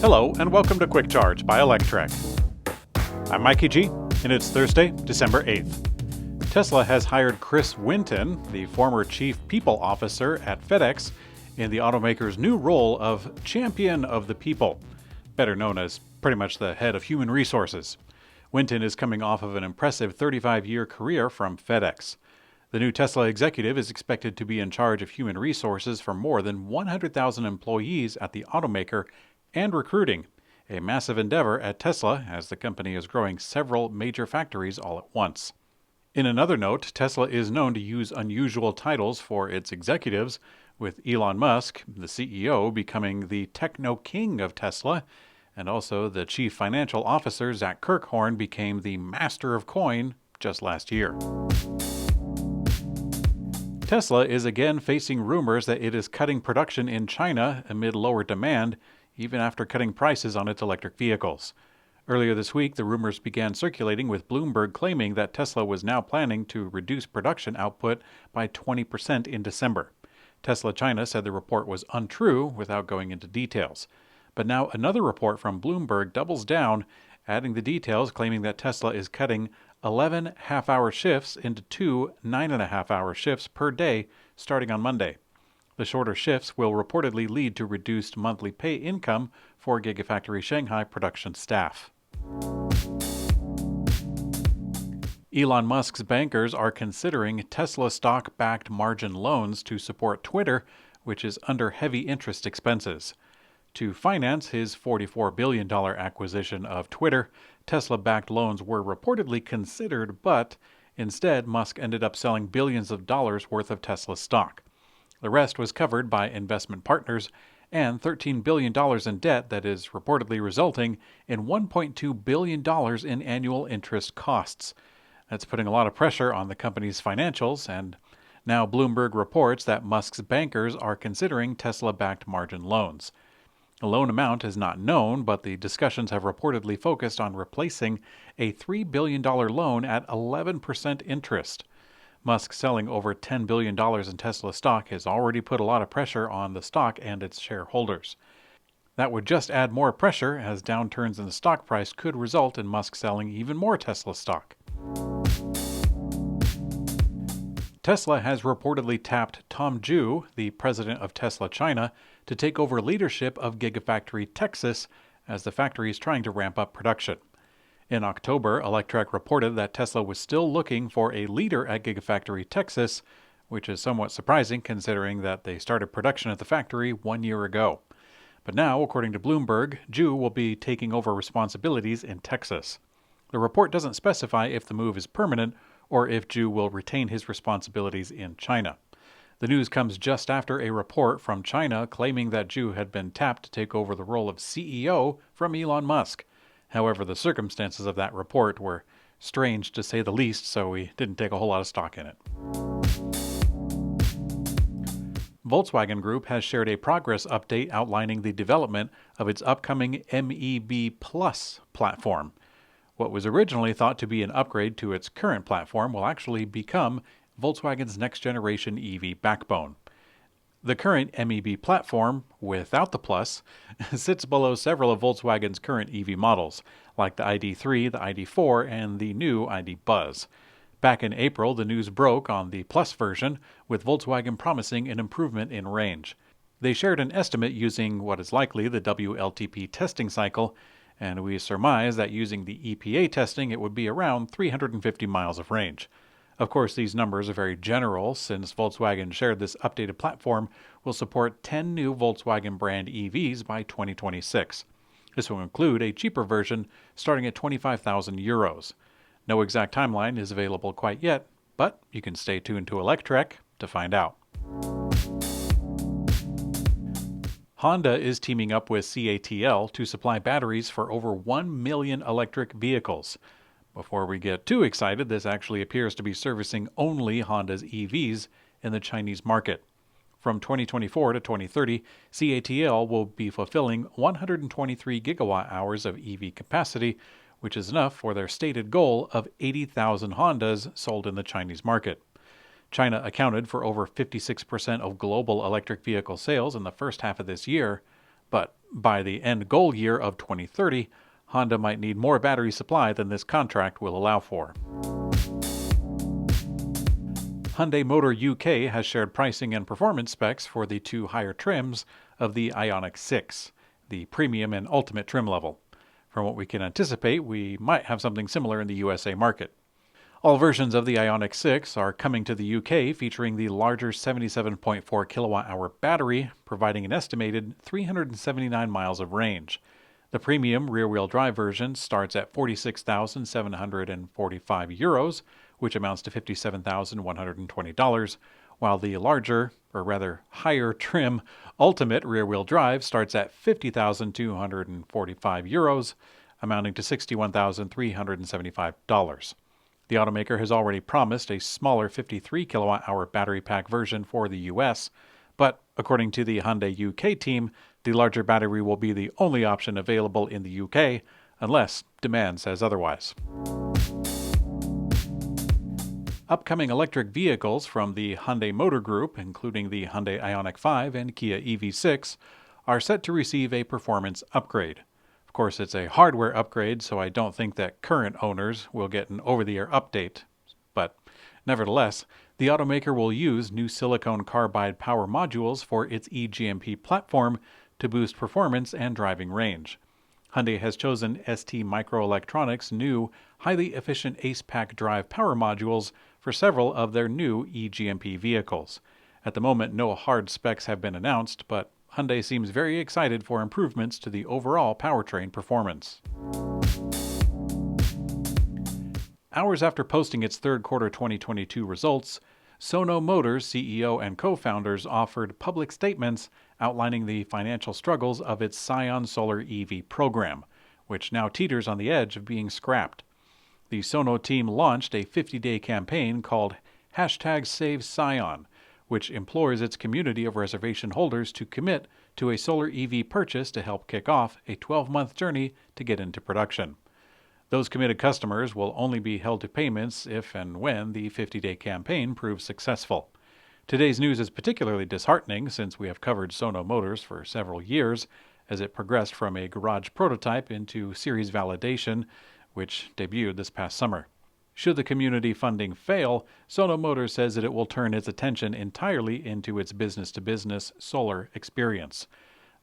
Hello, and welcome to Quick Charge by Electrek. I'm Mikey G, and it's Thursday, December 8th. Tesla has hired Chris Winton, the former Chief People Officer at FedEx, in the automaker's new role of Champion of the People, better known as pretty much the head of human resources. Winton is coming off of an impressive 35-year career from FedEx. The new Tesla executive is expected to be in charge of human resources for more than 100,000 employees at the automaker and recruiting, a massive endeavor at Tesla as the company is growing several major factories all at once. In another note, Tesla is known to use unusual titles for its executives, with Elon Musk, the CEO, becoming the techno king of Tesla, and also the chief financial officer, Zach Kirkhorn, became the master of coin just last year. Tesla is again facing rumors that it is cutting production in China amid lower demand, even after cutting prices on its electric vehicles. Earlier this week, the rumors began circulating, with Bloomberg claiming that Tesla was now planning to reduce production output by 20% in December. Tesla China said the report was untrue without going into details. But now another report from Bloomberg doubles down, adding the details, claiming that Tesla is cutting 11 half-hour shifts into 2 9.5-hour shifts per day starting on Monday. The shorter shifts will reportedly lead to reduced monthly pay income for Gigafactory Shanghai production staff. Elon Musk's bankers are considering Tesla stock-backed margin loans to support Twitter, which is under heavy interest expenses. To finance his $44 billion acquisition of Twitter, Tesla-backed loans were reportedly considered, but instead Musk ended up selling billions of dollars worth of Tesla stock. The rest was covered by investment partners and $13 billion in debt that is reportedly resulting in $1.2 billion in annual interest costs. That's putting a lot of pressure on the company's financials, and now Bloomberg reports that Musk's bankers are considering Tesla-backed margin loans. The loan amount is not known, but the discussions have reportedly focused on replacing a $3 billion loan at 11% interest. Musk selling over $10 billion in Tesla stock has already put a lot of pressure on the stock and its shareholders. That would just add more pressure, as downturns in the stock price could result in Musk selling even more Tesla stock. Tesla has reportedly tapped Tom Zhu, the president of Tesla China, to take over leadership of Gigafactory Texas as the factory is trying to ramp up production. In October, Electrek reported that Tesla was still looking for a leader at Gigafactory Texas, which is somewhat surprising considering that they started production at the factory 1 year ago. But now, according to Bloomberg, Zhu will be taking over responsibilities in Texas. The report doesn't specify if the move is permanent or if Zhu will retain his responsibilities in China. The news comes just after a report from China claiming that Zhu had been tapped to take over the role of CEO from Elon Musk. However, the circumstances of that report were strange to say the least, so we didn't take a whole lot of stock in it. Volkswagen Group has shared a progress update outlining the development of its upcoming MEB Plus platform. What was originally thought to be an upgrade to its current platform will actually become Volkswagen's next-generation EV backbone. The current MEB platform, without the Plus, sits below several of Volkswagen's current EV models, like the ID.3, the ID.4, and the new ID. Buzz. Back in April, the news broke on the Plus version, with Volkswagen promising an improvement in range. They shared an estimate using what is likely the WLTP testing cycle, and we surmise that using the EPA testing it would be around 350 miles of range. Of course, these numbers are very general, since Volkswagen shared this updated platform will support 10 new Volkswagen brand EVs by 2026. This will include a cheaper version starting at 25,000 euros. No exact timeline is available quite yet, but you can stay tuned to Electrek to find out. Honda is teaming up with CATL to supply batteries for over 1 million electric vehicles. Before we get too excited, this actually appears to be servicing only Honda's EVs in the Chinese market. From 2024 to 2030, CATL will be fulfilling 123 gigawatt-hours of EV capacity, which is enough for their stated goal of 80,000 Hondas sold in the Chinese market. China accounted for over 56% of global electric vehicle sales in the first half of this year, but by the end goal year of 2030, Honda might need more battery supply than this contract will allow for. Hyundai Motor UK has shared pricing and performance specs for the two higher trims of the IONIQ 6, the premium and ultimate trim level. From what we can anticipate, we might have something similar in the USA market. All versions of the IONIQ 6 are coming to the UK featuring the larger 77.4 kilowatt-hour battery, providing an estimated 379 miles of range. The premium rear-wheel drive version starts at €46,745, which amounts to $57,120, while the larger, or rather higher trim, ultimate rear-wheel drive starts at €50,245, amounting to $61,375. The automaker has already promised a smaller 53 kilowatt-hour battery pack version for the US, but according to the Hyundai UK team, the larger battery will be the only option available in the UK, unless demand says otherwise. Upcoming electric vehicles from the Hyundai Motor Group, including the Hyundai IONIQ 5 and Kia EV6, are set to receive a performance upgrade. Of course, it's a hardware upgrade, so I don't think that current owners will get an over-the-air update. But nevertheless, the automaker will use new silicon carbide power modules for its E-GMP platform to boost performance and driving range. Hyundai has chosen ST Microelectronics' new, highly efficient ACE-Pack drive power modules for several of their new E-GMP vehicles. At the moment, no hard specs have been announced, but Hyundai seems very excited for improvements to the overall powertrain performance. Hours after posting its third quarter 2022 results, Sono Motors CEO and co-founders offered public statements outlining the financial struggles of its Sion solar EV program, which now teeters on the edge of being scrapped. The Sono team launched a 50-day campaign called #SaveSion, which implores its community of reservation holders to commit to a solar EV purchase to help kick off a 12-month journey to get into production. Those committed customers will only be held to payments if and when the 50-day campaign proves successful. Today's news is particularly disheartening since we have covered Sono Motors for several years as it progressed from a garage prototype into series validation, which debuted this past summer. Should the community funding fail, Sono Motors says that it will turn its attention entirely into its business-to-business solar experience.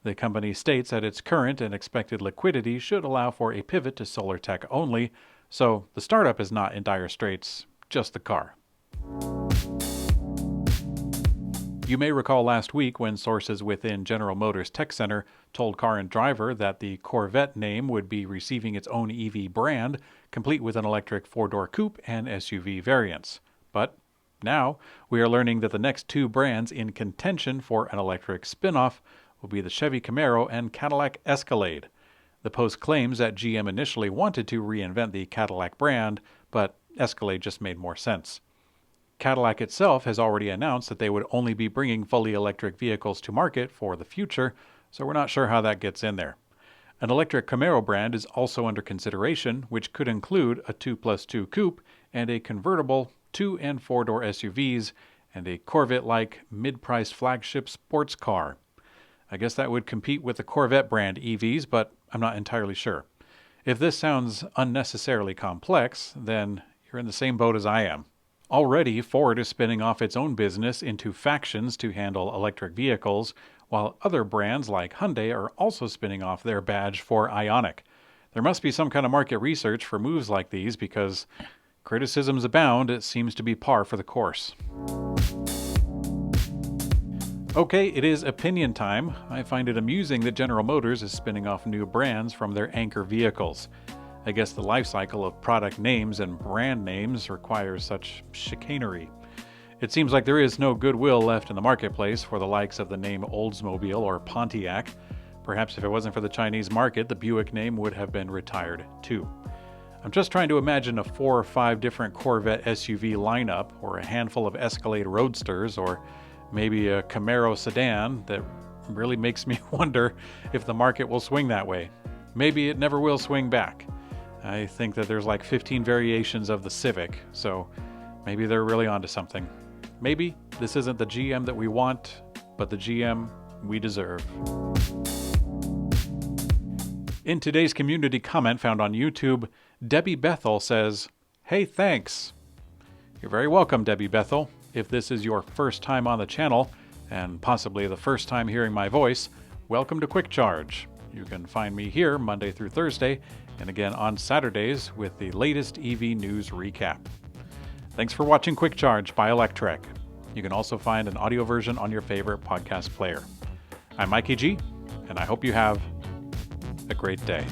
The company states that its current and expected liquidity should allow for a pivot to solar tech only, so the startup is not in dire straits, just the car. You may recall last week when sources within General Motors Tech Center told Car and Driver that the Corvette name would be receiving its own EV brand, complete with an electric four-door coupe and SUV variants. But now we are learning that the next two brands in contention for an electric spin-off will be the Chevy Camaro and Cadillac Escalade. The Post claims that GM initially wanted to reinvent the Cadillac brand, but Escalade just made more sense. Cadillac itself has already announced that they would only be bringing fully electric vehicles to market for the future, so we're not sure how that gets in there. An electric Camaro brand is also under consideration, which could include a 2+2 coupe and a convertible 2- and 4-door SUVs and a Corvette-like mid-priced flagship sports car. I guess that would compete with the Corvette brand EVs, but I'm not entirely sure. If this sounds unnecessarily complex, then you're in the same boat as I am. Already, Ford is spinning off its own business into factions to handle electric vehicles, while other brands like Hyundai are also spinning off their badge for IONIQ. There must be some kind of market research for moves like these because criticisms abound. It seems to be par for the course. Okay, it is opinion time. I find it amusing that General Motors is spinning off new brands from their anchor vehicles. I guess the life cycle of product names and brand names requires such chicanery. It seems like there is no goodwill left in the marketplace for the likes of the name Oldsmobile or Pontiac. Perhaps if it wasn't for the Chinese market, the Buick name would have been retired too. I'm just trying to imagine a 4 or 5 different Corvette SUV lineup, or a handful of Escalade Roadsters, or maybe a Camaro sedan that really makes me wonder if the market will swing that way. Maybe it never will swing back. I think that there's like 15 variations of the Civic, so maybe they're really onto something. Maybe this isn't the GM that we want, but the GM we deserve. In today's community comment found on YouTube, Debbie Bethel says, "Hey, thanks." You're very welcome, Debbie Bethel. If this is your first time on the channel, and possibly the first time hearing my voice, welcome to Quick Charge. You can find me here Monday through Thursday, and again on Saturdays with the latest EV news recap. Thanks for watching Quick Charge by Electrek. You can also find an audio version on your favorite podcast player. I'm Mikey G, and I hope you have a great day.